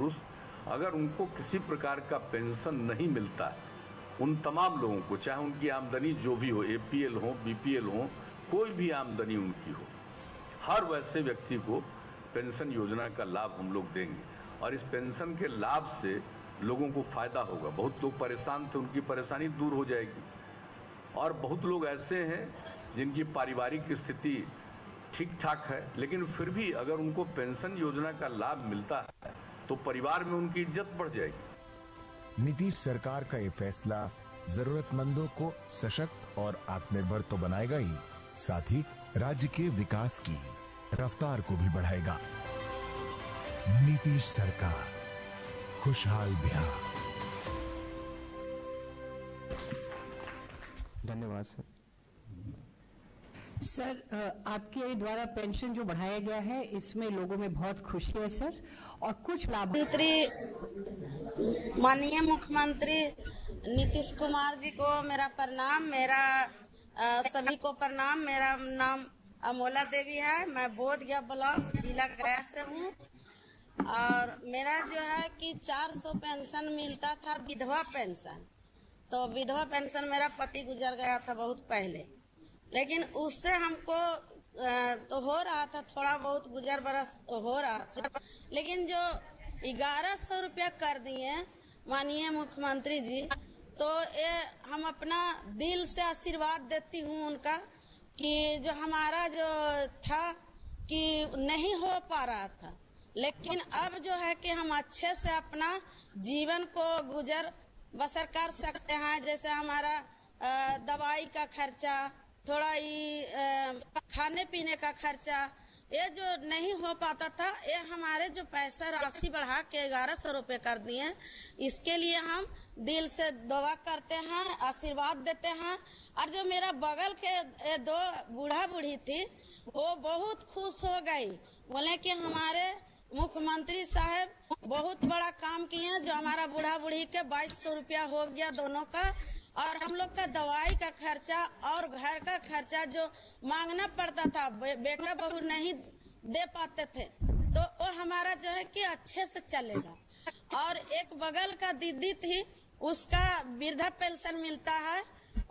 पुरुष अगर उनको किसी प्रकार का पेंशन नहीं मिलता है, उन तमाम लोगों को, चाहे उनकी आमदनी जो भी हो, APL हो, BPL हो, कोई भी आमदनी उनकी हो, हर वैसे व्यक्ति को पेंशन योजना का लाभ हम लोग देंगे। और इस पेंशन के लाभ से लोगों को फायदा होगा। बहुत लोग परेशान थे, उनकी परेशानी दूर हो जाएगी। और बहुत लोग ऐसे हैं जिनकी पारिवारिक स्थिति ठीक ठाक है, लेकिन फिर भी अगर उनको पेंशन योजना का लाभ मिलता है तो परिवार में उनकी इज्जत बढ़ जाएगी। नीतीश सरकार का ये फैसला जरूरतमंदों को सशक्त और आत्मनिर्भर तो बनाएगा ही, साथ ही राज्य के विकास की रफ्तार को भी बढ़ाएगा। नीतीश सरकार, खुशहाल बिहार। धन्यवाद सर। सर, आपके द्वारा पेंशन जो बढ़ाया गया है, इसमें लोगों में बहुत खुशी है सर, और कुछ लाभ। माननीय मुख्यमंत्री नीतीश कुमार जी को मेरा प्रणाम। मेरा सभी को प्रणाम। मेरा नाम अमोला देवी है। मैं बोधगया ब्लॉक जिला गया से हूँ। और मेरा जो है कि 400 पेंशन मिलता था, विधवा पेंशन। तो विधवा पेंशन मेरा पति गुजर गया था बहुत पहले, लेकिन उससे हमको तो हो रहा था, थोड़ा बहुत गुजर बरस हो रहा था, लेकिन जो 1100 रुपया कर दिए माननीय मुख्यमंत्री जी, तो ये हम अपना दिल से आशीर्वाद देती हूँ उनका, कि जो हमारा जो था कि नहीं हो पा रहा था, लेकिन अब जो है कि हम अच्छे से अपना जीवन को गुजर बसर कर सकते हैं। जैसे हमारा दवाई का खर्चा, थोड़ा ही खाने पीने का खर्चा, ये जो नहीं हो पाता था, ये हमारे जो पैसा राशि बढ़ा के 1100 रुपये कर दिए, इसके लिए हम दिल से दुआ करते हैं, आशीर्वाद देते हैं। और जो मेरा बगल के 2 बूढ़ा बूढ़ी थी, वो बहुत खुश हो गई, बोले कि हमारे मुख्यमंत्री साहब बहुत बड़ा काम किए हैं, जो हमारा बूढ़ा बूढ़ी के 2200 रुपया हो गया दोनों का। और हम लोग का दवाई का खर्चा और घर का खर्चा जो मांगना पड़ता था, बेटा बहू नहीं दे पाते थे, तो वो हमारा जो है कि अच्छे से चलेगा। और एक बगल का दीदी थी, उसका वृद्धा पेंशन मिलता है,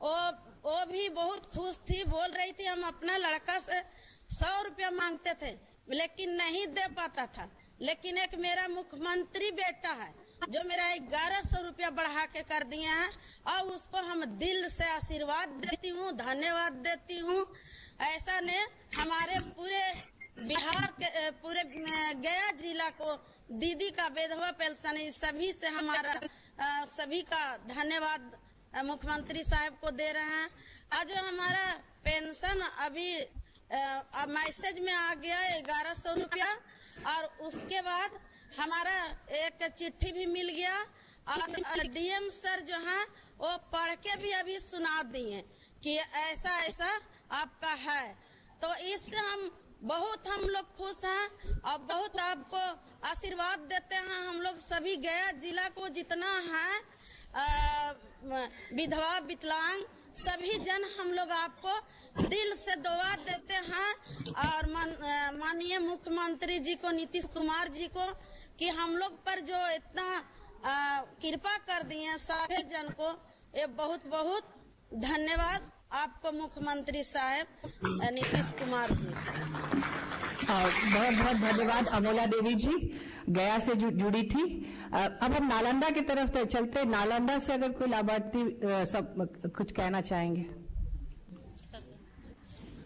वो भी बहुत खुश थी, बोल रही थी हम अपना लड़का से 100 रुपया मांगते थे, लेकिन नहीं दे पाता था। लेकिन एक मेरा मुख्यमंत्री बेटा है जो मेरा 1100 रुपया बढ़ा के कर दिए हैं, और उसको हम दिल से आशीर्वाद देती हूँ, धन्यवाद देती हूँ। ऐसा ने हमारे पूरे बिहार के पूरे गया जिला को दीदी का विधवा पेंशन, इस सभी से हमारा सभी का धन्यवाद मुख्यमंत्री साहब को दे रहे हैं। आज जो हमारा पेंशन अभी मैसेज में आ गया 1100 रुपया, और उसके बाद हमारा एक चिट्ठी भी मिल गया, और DM सर जो है वो पढ़ के भी अभी सुना दिए कि ऐसा ऐसा आपका है। तो इससे हम लोग खुश हैं और बहुत आपको आशीर्वाद देते हैं। हम लोग सभी गया जिला को जितना है विधवा विकलांग सभी जन हम लोग आपको दिल से दुआ देते हैं, और माननीय मुख्यमंत्री जी को, नीतीश कुमार जी को, कि हम लोग पर जो इतना कृपा कर दिए सभी जन को, ये बहुत बहुत धन्यवाद आपको मुख्यमंत्री साहब नीतीश कुमार जी। बहुत बहुत धन्यवाद अमोला देवी जी, गया से जुड़ी थी। अब हम नालंदा की तरफ चलते। नालंदा से अगर कोई लाभार्थी सब कुछ कहना चाहेंगे।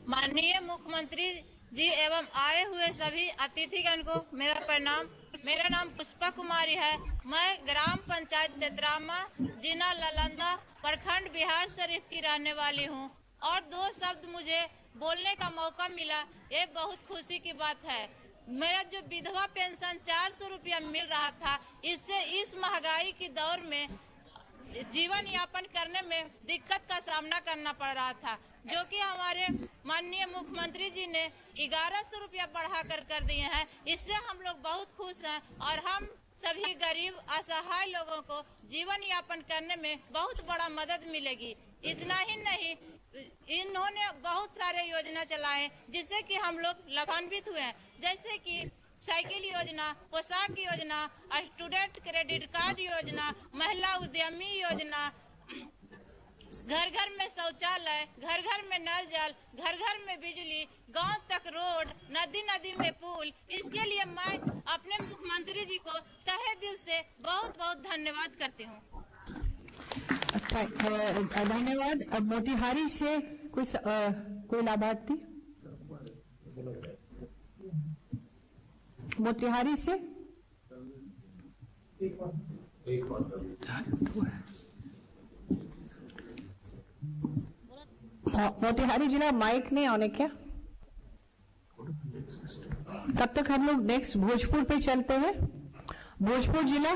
माननीय मुख्यमंत्री जी एवं आए हुए सभी अतिथिगण को मेरा प्रणाम। मेरा नाम पुष्पा कुमारी है। मैं ग्राम पंचायत तेतरामा, जिला नालंदा, प्रखंड बिहार शरीफ की रहने वाली हूँ, और 2 शब्द मुझे बोलने का मौका मिला, ये बहुत खुशी की बात है। मेरा जो विधवा पेंशन 400 रुपया मिल रहा था, इससे इस महंगाई की दौर में जीवन यापन करने में दिक्कत का सामना करना पड़ रहा था, जो कि हमारे माननीय मुख्यमंत्री जी ने 1100 रुपया बढ़ाकर कर दिए हैं। इससे हम लोग बहुत खुश हैं, और हम सभी गरीब असहाय लोगों को जीवन यापन करने में बहुत बड़ा मदद मिलेगी। इतना ही नहीं, इन्होंने बहुत सारे योजना चलाए जिससे कि हम लोग लाभान्वित हुए हैं। जैसे कि साइकिल योजना, पोशाक योजना, स्टूडेंट क्रेडिट कार्ड योजना, महिला उद्यमी योजना, घर घर में शौचालय, घर घर में नल जल, घर घर में बिजली, गांव तक रोड, नदी नदी में पुल। इसके लिए मैं अपने मुख्यमंत्री जी को तहे दिल से बहुत बहुत धन्यवाद करती हूँ। धन्यवाद। अब मोतिहारी से कोई लाभार्थी, मोतिहारी से मोतिहारी जिला माइक नहीं आने क्या? तब तक हम लोग नेक्स्ट भोजपुर पे चलते हैं। भोजपुर जिला।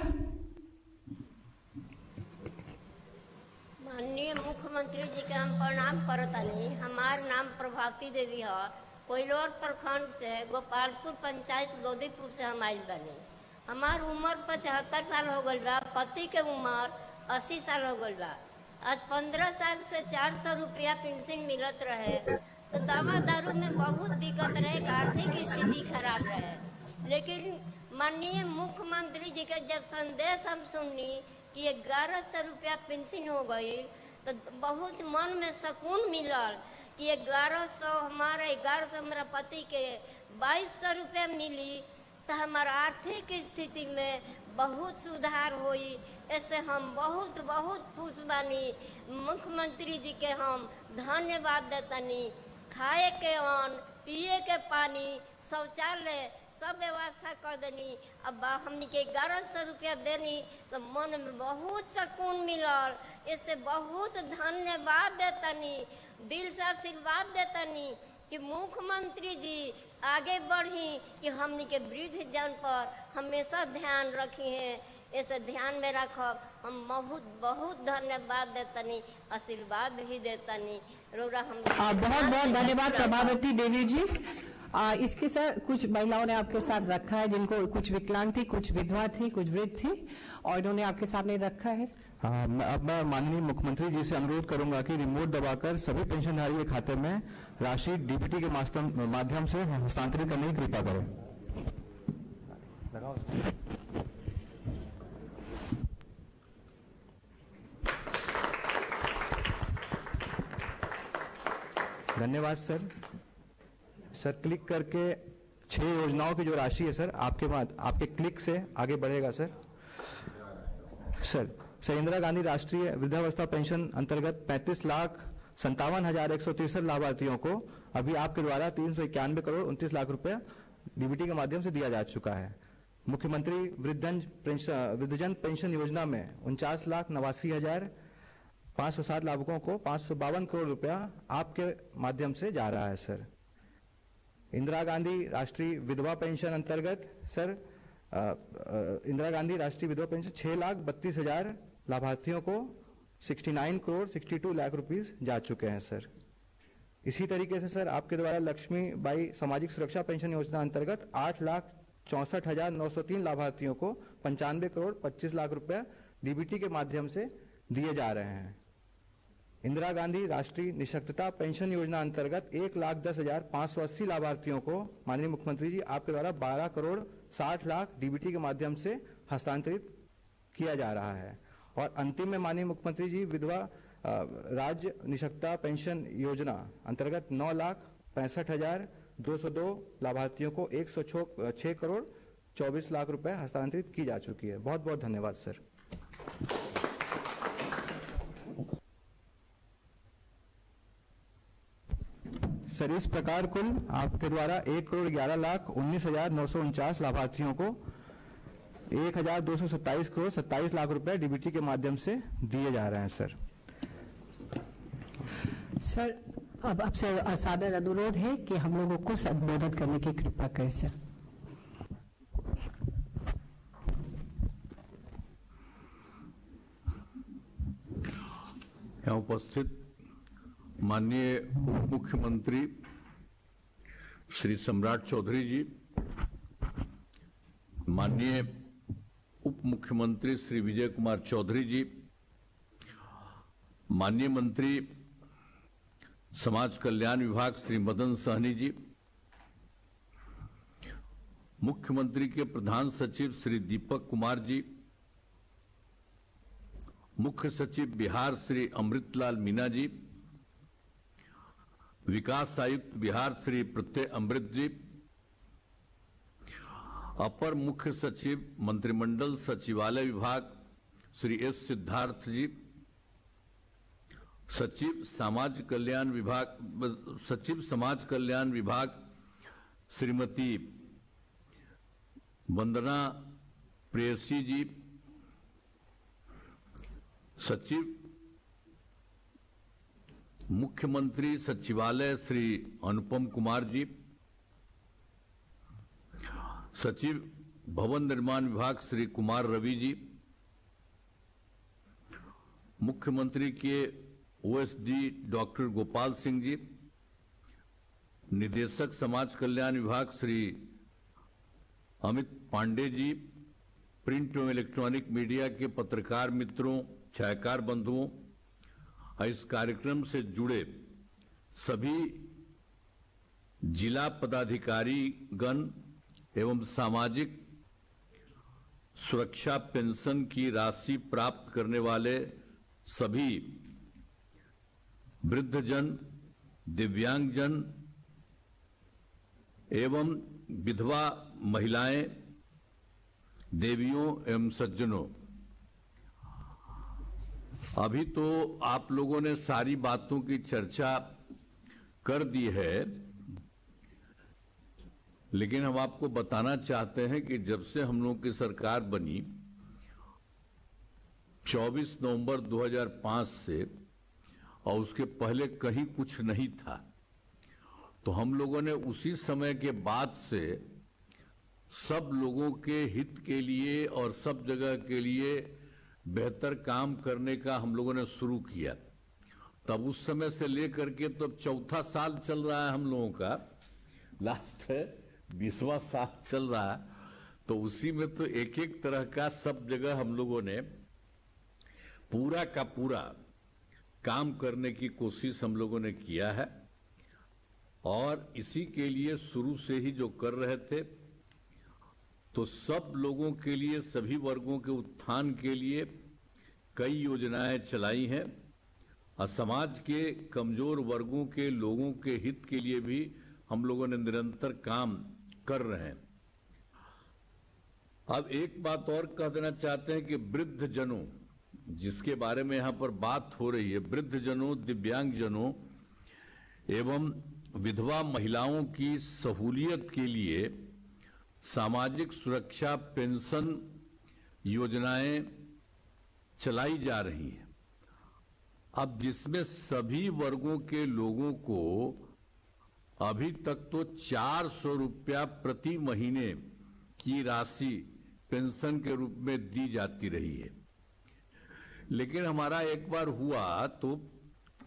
माननीय मुख्यमंत्री जी के हम प्रणाम करतानी। हमार नाम प्रभावती देवी है। कोइलवर प्रखंड से गोपालपुर पंचायत लोधीपुर से हम आयल बनी। हमार उम्र 75 साल हो गई बा। पति के उम्र 80 साल हो गई बा। आज 15 साल से 400 रुपया पेंशन मिलत रहे, तो दवा दारू में बहुत दिक्कत रहे, आर्थिक स्थिति खराब रहे। लेकिन माननीय मुख्यमंत्री जी के जब संदेश हम सुनी कि 1100 रुपया पेंशन हो गई, तो बहुत मन में सुकून मिलल कि 1100 हमारा पति के 2200 रुपया मिली, तो हमारा आर्थिक स्थिति में बहुत सुधार हुई। ऐसे हम बहुत बहुत खुश बानी। मुख्यमंत्री जी के हम धन्यवाद देतनी। खाए के अन्न, पिए के पानी, शौचालय सब व्यवस्था कर देनी। अब हमनी के 1100 रुपया देनी तो मन में बहुत सुकून मिलल। इससे बहुत धन्यवाद देतनी, दिल से आशीर्वाद देतनी कि मुख्यमंत्री जी आगे बढ़ी, कि हमनी के वृद्ध जन पर हमेशा ध्यान रखी हैं। ऐसे ध्यान में रखब। हम बहुत बहुत धन्यवाद देतनी, आशीर्वाद भी देतनी। रोरा हम बहुत बहुत धन्यवाद प्रभावती देवी जी। इसके साथ कुछ महिलाओं ने आपके साथ रखा है, जिनको कुछ विकलांग थी, कुछ विधवा थी, कुछ वृद्ध थी, और इन्होंने आपके सामने रखा है। अब मैं माननीय मुख्यमंत्री जी से अनुरोध करूंगा कि रिमोट दबाकर सभी पेंशनधारी के खाते में राशि डीबीटी के माध्यम से हस्तांतरित करने की कृपा करें। धन्यवाद सर। सर क्लिक करके 6 योजनाओं की जो राशि है सर आपके क्लिक से आगे बढ़ेगा सर। सर इंदिरा गांधी राष्ट्रीय वृद्धावस्था पेंशन अंतर्गत 35,57,163 लाभार्थियों को अभी आपके द्वारा 391 करोड़ 29 लाख रुपया डीबीटी के माध्यम से दिया जा चुका है। मुख्यमंत्री वृद्धजन पेंशन योजना में 49,89,507 लाभुकों को 552 करोड़ रुपया आपके माध्यम से जा रहा है सर। इंदिरा गांधी राष्ट्रीय विधवा पेंशन अंतर्गत सर इंदिरा गांधी राष्ट्रीय विधवा पेंशन 6,32,000 लाभार्थियों को 69 करोड़ 62 लाख रुपीस जा चुके हैं सर। इसी तरीके से सर आपके द्वारा लक्ष्मी बाई सामाजिक सुरक्षा पेंशन योजना अंतर्गत 8,64,903 लाभार्थियों को 95 करोड़ 25 लाख रुपया डीबीटी के माध्यम से दिए जा रहे हैं। इंदिरा गांधी राष्ट्रीय निःशक्तता पेंशन योजना अंतर्गत 1,10,580 लाभार्थियों को माननीय मुख्यमंत्री जी आपके द्वारा 12 करोड़ 60 लाख डीबीटी के माध्यम से हस्तांतरित किया जा रहा है। और अंतिम में माननीय मुख्यमंत्री जी विधवा राज्य निःशक्तता पेंशन योजना अंतर्गत 9,65,202 लाभार्थियों को 106 करोड़ 24 लाख रुपए हस्तांतरित की जा चुकी है। बहुत बहुत धन्यवाद सर। सर इस प्रकार कुल आपके द्वारा 1,11,19,949 लाभार्थियों को 1,227 करोड़ 27 लाख रुपए डीबीटी के माध्यम से दिए जा रहे हैं सर। सर अब आपसे सादर अनुरोध है कि हम लोगों को संबोधित करने की कृपा करें सर। यहाँ उपस्थित माननीय उप मुख्यमंत्री श्री सम्राट चौधरी जी, माननीय उप मुख्यमंत्री श्री विजय कुमार चौधरी जी, माननीय मंत्री समाज कल्याण विभाग श्री मदन सहनी जी, मुख्यमंत्री के प्रधान सचिव श्री दीपक कुमार जी, मुख्य सचिव बिहार श्री अमृतलाल मीना जी, विकास आयुक्त बिहार श्री प्रत्यय अमृत जी, अपर मुख्य सचिव मंत्रिमंडल सचिवालय विभाग श्री एस सिद्धार्थ जी, सचिव समाज कल्याण विभाग श्रीमती वंदना प्रेयसी जी, सचिव मुख्यमंत्री सचिवालय श्री अनुपम कुमार जी, सचिव भवन निर्माण विभाग श्री कुमार रवि जी, मुख्यमंत्री के ओएसडी डॉक्टर गोपाल सिंह जी, निदेशक समाज कल्याण विभाग श्री अमित पांडे जी, प्रिंट एवं इलेक्ट्रॉनिक मीडिया के पत्रकार मित्रों, छायाकार बंधुओं, इस कार्यक्रम से जुड़े सभी जिला पदाधिकारी गण एवं सामाजिक सुरक्षा पेंशन की राशि प्राप्त करने वाले सभी वृद्धजन, दिव्यांगजन एवं विधवा महिलाएं, देवियों एवं सज्जनों, अभी तो आप लोगों ने सारी बातों की चर्चा कर दी है, लेकिन हम आपको बताना चाहते हैं कि जब से हम लोगों की सरकार बनी 24 नवंबर 2005 से, और उसके पहले कहीं कुछ नहीं था, तो हम लोगों ने उसी समय के बाद से सब लोगों के हित के लिए और सब जगह के लिए बेहतर काम करने का हम लोगों ने शुरू किया। तब उस समय से लेकर के तो अब चौथा साल चल रहा है हम लोगों का, लास्ट है 20वां साल चल रहा है, तो उसी में तो एक एक तरह का सब जगह हम लोगों ने पूरा का पूरा काम करने की कोशिश हम लोगों ने किया है। और इसी के लिए शुरू से ही जो कर रहे थे, तो सब लोगों के लिए, सभी वर्गों के उत्थान के लिए कई योजनाएं चलाई हैं, और समाज के कमजोर वर्गों के लोगों के हित के लिए भी हम लोगों ने निरंतर काम कर रहे हैं। अब एक बात और कह देना चाहते हैं कि वृद्धजनों, जिसके बारे में यहां पर बात हो रही है, वृद्धजनों, दिव्यांगजनों एवं विधवा महिलाओं की सहूलियत के लिए सामाजिक सुरक्षा पेंशन योजनाएं चलाई जा रही हैं। अब जिसमें सभी वर्गों के लोगों को अभी तक तो 400 रुपया प्रति महीने की राशि पेंशन के रूप में दी जाती रही है, लेकिन हमारा एक बार हुआ तो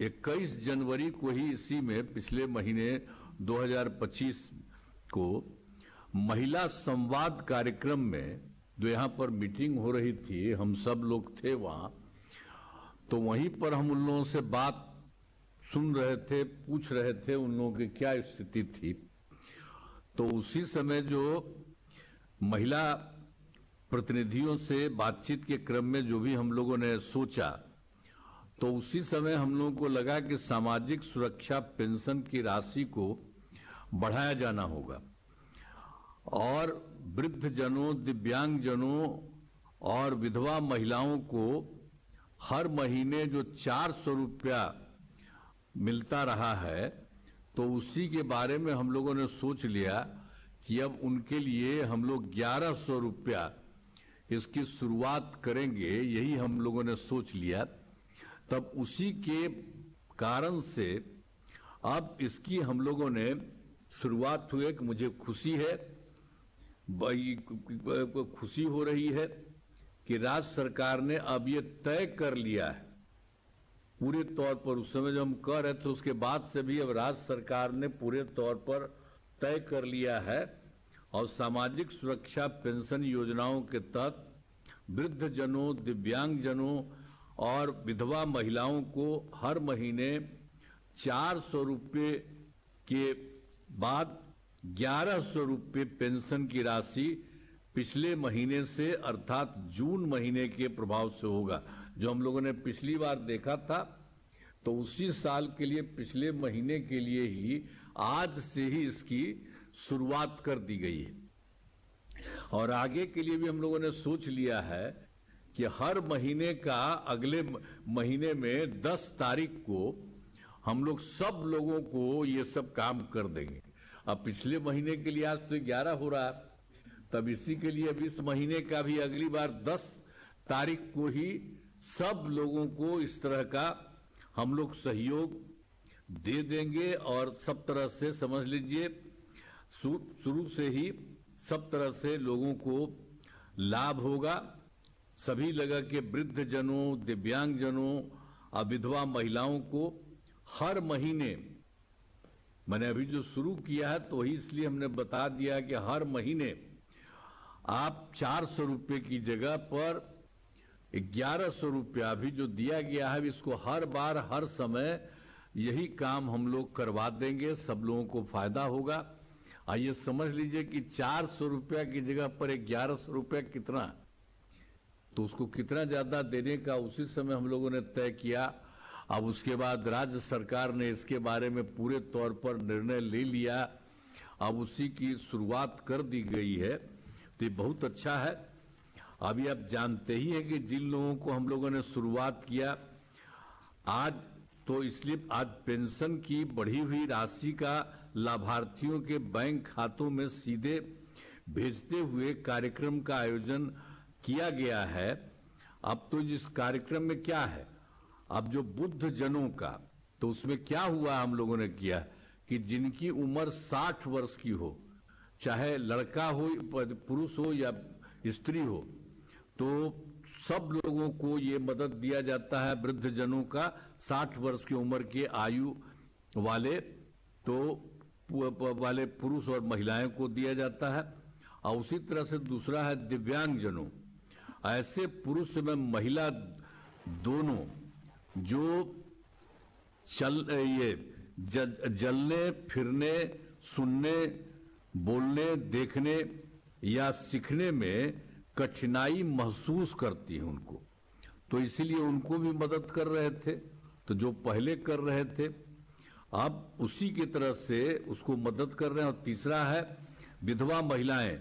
21 जनवरी को ही, इसी में पिछले महीने 2025 को महिला संवाद कार्यक्रम में, जो यहाँ पर मीटिंग हो रही थी, हम सब लोग थे वहां, तो वहीं पर हम उन लोगों से बात सुन रहे थे, पूछ रहे थे उन लोगों की क्या स्थिति थी। तो उसी समय जो महिला प्रतिनिधियों से बातचीत के क्रम में जो भी हम लोगों ने सोचा, तो उसी समय हम लोगों को लगा कि सामाजिक सुरक्षा पेंशन की राशि को बढ़ाया जाना होगा, और वृद्धजनों, दिव्यांगजनों और विधवा महिलाओं को हर महीने जो 400 रुपया मिलता रहा है, तो उसी के बारे में हम लोगों ने सोच लिया कि अब उनके लिए हम लोग 1100 रुपया इसकी शुरुआत करेंगे। यही हम लोगों ने सोच लिया। तब उसी के कारण से अब इसकी हम लोगों ने शुरुआत हुई कि मुझे खुशी है, खुशी हो रही है कि राज्य सरकार ने अब ये तय कर लिया है पूरे तौर पर। उस समय जब हम कह रहे थे उसके बाद से भी अब राज्य सरकार ने पूरे तौर पर तय कर लिया है, और सामाजिक सुरक्षा पेंशन योजनाओं के तहत वृद्धजनों, दिव्यांगजनों और विधवा महिलाओं को हर महीने 400 रुपये के बाद 1100 रुपये पेंशन की राशि पिछले महीने से अर्थात जून महीने के प्रभाव से होगा। जो हम लोगों ने पिछली बार देखा था तो उसी साल के लिए पिछले महीने के लिए ही आज से ही इसकी शुरुआत कर दी गई है। और आगे के लिए भी हम लोगों ने सोच लिया है कि हर महीने का अगले महीने में 10 तारीख को हम लोग सब लोगों को ये सब काम कर देंगे। अब पिछले महीने के लिए आज तो 11 हो रहा है, तब इसी के लिए अब इस महीने का भी अगली बार 10 तारीख को ही सब लोगों को इस तरह का हम लोग सहयोग दे देंगे। और सब तरह से समझ लीजिए शुरू से ही सब तरह से लोगों को लाभ होगा। सभी लगा के वृद्ध जनों, दिव्यांग जनों और विधवा महिलाओं को हर महीने, मैंने अभी जो शुरू किया है तो वही इसलिए हमने बता दिया कि हर महीने आप 400 रुपये की जगह पर 1100 रुपया अभी जो दिया गया है, इसको हर बार हर समय यही काम हम लोग करवा देंगे, सब लोगों को फायदा होगा। आइए समझ लीजिए कि 400 रुपया की जगह पर 1100 रुपया कितना, तो उसको कितना ज्यादा देने का उसी समय हम लोगों ने तय किया। अब उसके बाद राज्य सरकार ने इसके बारे में पूरे तौर पर निर्णय ले लिया, अब उसी की शुरुआत कर दी गई है, तो ये बहुत अच्छा है। अभी आप जानते ही हैं कि जिन लोगों को हम लोगों ने शुरुआत किया आज, तो इसलिए आज पेंशन की बढ़ी हुई राशि का लाभार्थियों के बैंक खातों में सीधे भेजते हुए कार्यक्रम का आयोजन किया गया है। अब तो इस कार्यक्रम में क्या है, अब जो बुद्ध जनों का, तो उसमें क्या हुआ हम लोगों ने किया कि जिनकी उम्र 60 वर्ष की हो, चाहे लड़का हो, पुरुष हो या स्त्री हो, तो सब लोगों को ये मदद दिया जाता है। वृद्ध जनों का 60 वर्ष की उम्र के आयु वाले वाले पुरुष और महिलाएं को दिया जाता है। और उसी तरह से दूसरा है दिव्यांग जनों, ऐसे पुरुष में महिला दोनों जो जलने फिरने, सुनने, बोलने, देखने या सीखने में कठिनाई महसूस करती है उनको, तो इसीलिए उनको भी मदद कर रहे थे। तो जो पहले कर रहे थे अब उसी की तरह से उसको मदद कर रहे हैं। और तीसरा है विधवा महिलाएं,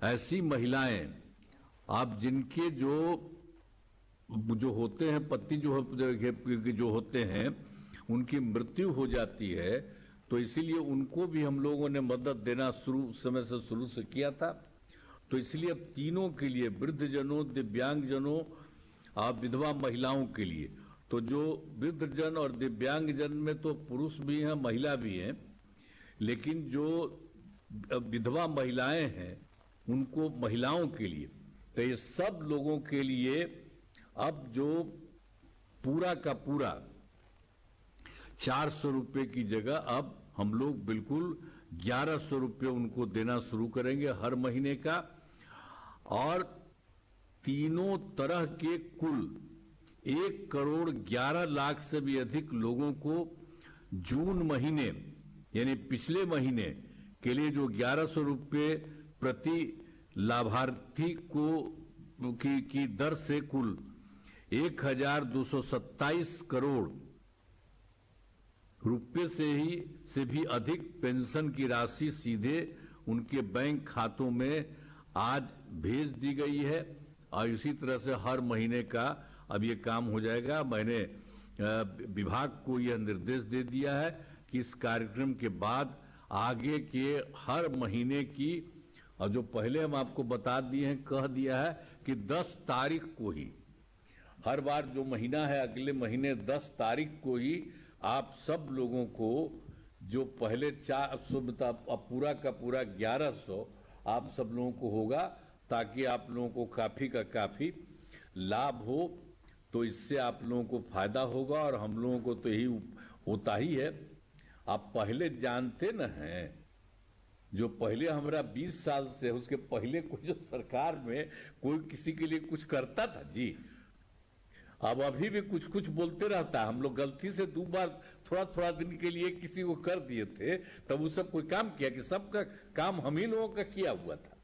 ऐसी महिलाएं आप जिनके जो होते हैं पति जो होते हैं उनकी मृत्यु हो जाती है, तो इसीलिए उनको भी हम लोगों ने मदद देना शुरू से किया था। तो इसलिए अब तीनों के लिए, वृद्ध जनों, दिव्यांग जनों और विधवा महिलाओं के लिए, तो जो वृद्ध जन और दिव्यांग जन में तो पुरुष भी हैं, महिला भी हैं, लेकिन जो विधवा महिलाएं हैं उनको, महिलाओं के लिए, तो ये सब लोगों के लिए अब जो पूरा का पूरा 400 रुपये की जगह अब हम लोग बिल्कुल 1100 रुपये उनको देना शुरू करेंगे हर महीने का। और तीनों तरह के कुल 1,11,00,000 से भी अधिक लोगों को जून महीने यानी पिछले महीने के लिए जो 1100 रुपये प्रति लाभार्थी को की दर से कुल 1,227 करोड़ रुपये से भी अधिक पेंशन की राशि सीधे उनके बैंक खातों में आज भेज दी गई है। और इसी तरह से हर महीने का अब ये काम हो जाएगा। मैंने विभाग को यह निर्देश दे दिया है कि इस कार्यक्रम के बाद आगे के हर महीने की, और जो पहले हम आपको बता दिए हैं, कह दिया है कि 10 तारीख को ही, हर बार जो महीना है अगले महीने 10 तारीख को ही आप सब लोगों को जो पहले 400 पूरा का पूरा 1100 आप सब लोगों को होगा, ताकि आप लोगों को काफी का काफी लाभ हो। तो इससे आप लोगों को फायदा होगा और हम लोगों को तो यही होता ही है। आप पहले जानते न हैं, जो पहले हमारा 20 साल से, उसके पहले कोई जो सरकार में कोई किसी के लिए कुछ करता था जी, अब अभी भी कुछ कुछ बोलते रहता है। हम लोग गलती से 2 बार थोड़ा थोड़ा दिन के लिए किसी को कर दिए थे, तब उससे कोई काम किया कि सबका काम हम ही लोगों का किया हुआ था,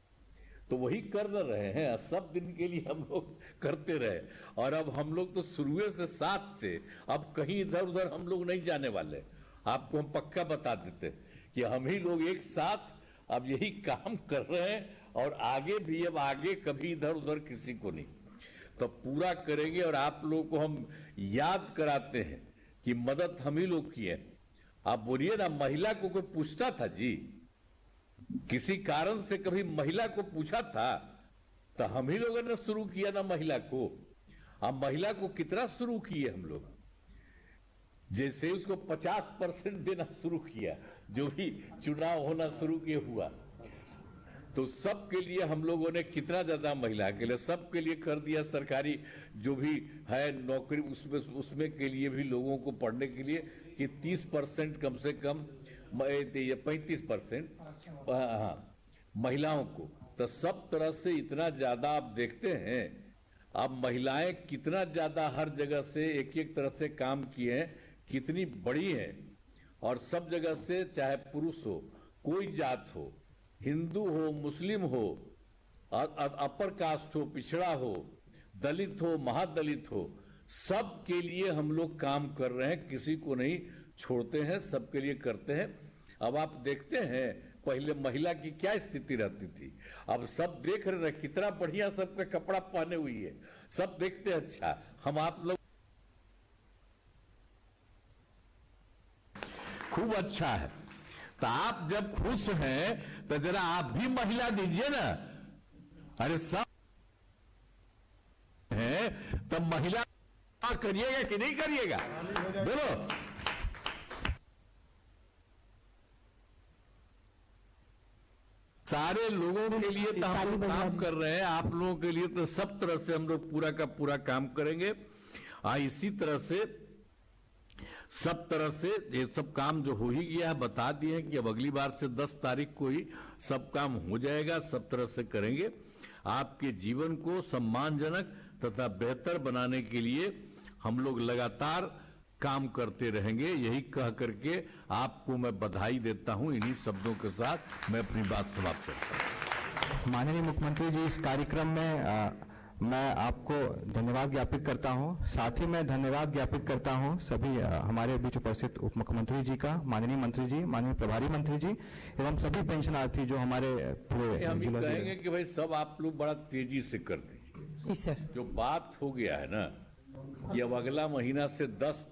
तो वही कर रहे हैं। सब दिन के लिए हम लोग करते रहे, और अब हम लोग तो शुरू से साथ थे, अब कहीं इधर उधर हम लोग नहीं जाने वाले। आपको हम पक्का बता देते कि हम ही लोग एक साथ अब यही काम कर रहे हैं, और आगे भी, अब आगे कभी इधर उधर किसी को नहीं, तो पूरा करेंगे। और आप लोगों को हम याद कराते हैं कि मदद हम ही लोग किए। आप बोलिए ना, महिला को कोई पूछता था जी? किसी कारण से कभी महिला को पूछा था? तो हम ही लोगों ने शुरू किया ना महिला को। अब महिला को कितना शुरू किए हम लोग, जैसे उसको 50% देना शुरू किया, जो भी चुनाव होना शुरू किया हुआ, तो सबके लिए हम लोगों ने कितना ज्यादा महिला के लिए सबके लिए कर दिया। सरकारी जो भी है नौकरी, उसमें के लिए भी लोगों को पढ़ने के लिए कि 30% कम से कम, 35% महिलाओं को। तो सब तरह से इतना ज्यादा आप देखते हैं, अब महिलाएं कितना ज्यादा हर जगह से एक एक तरह से काम किए हैं, कितनी बड़ी है। और सब जगह से, चाहे पुरुष हो, कोई जात हो, हिंदू हो, मुस्लिम हो, अपर कास्ट हो, पिछड़ा हो, दलित हो, महादलित हो, सब के लिए हम लोग काम कर रहे हैं, किसी को नहीं छोड़ते हैं, सबके लिए करते हैं। अब आप देखते हैं पहले महिला की क्या स्थिति रहती थी, अब सब देख रहे हैं कितना बढ़िया सबका कपड़ा पहने हुई है, सब देखते हैं। अच्छा, हम आप लोग खूब अच्छा है। तो आप जब खुश हैं तो जरा आप भी महिला दीजिए ना। अरे सब है तब महिला करिएगा कि नहीं करिएगा? बोलो। सारे लोगों के लिए तो हम लोग काम कर रहे हैं, आप लोगों के लिए तो सब तरह से हम लोग पूरा का पूरा काम करेंगे। इसी तरह से सब तरह से ये सब काम जो हो ही गया है, बता दिए हैं कि अब अगली बार से 10 तारीख को ही सब काम हो जाएगा, सब तरह से करेंगे। आपके जीवन को सम्मानजनक तथा बेहतर बनाने के लिए हम लोग लगातार काम करते रहेंगे। यही कह करके आपको मैं बधाई देता हूं। इन्हीं शब्दों के साथ मैं अपनी बात समाप्त करता हूं। माननीय मुख्यमंत्री जी, इस कार्यक्रम में मैं आपको धन्यवाद ज्ञापित करता हूं। साथ ही मैं धन्यवाद ज्ञापित करता हूं सभी हमारे बीच उपस्थित उप मुख्यमंत्री जी का, माननीय मंत्री जी, माननीय प्रभारी मंत्री जी एवं सभी पेंशनार्थी जो हमारे पूरे हम कहेंगे कि भाई सब आप लोग बड़ा तेजी से कर दीजिए। जी सर। जो बात हो गया है ना, ये अब अगला महीना से 10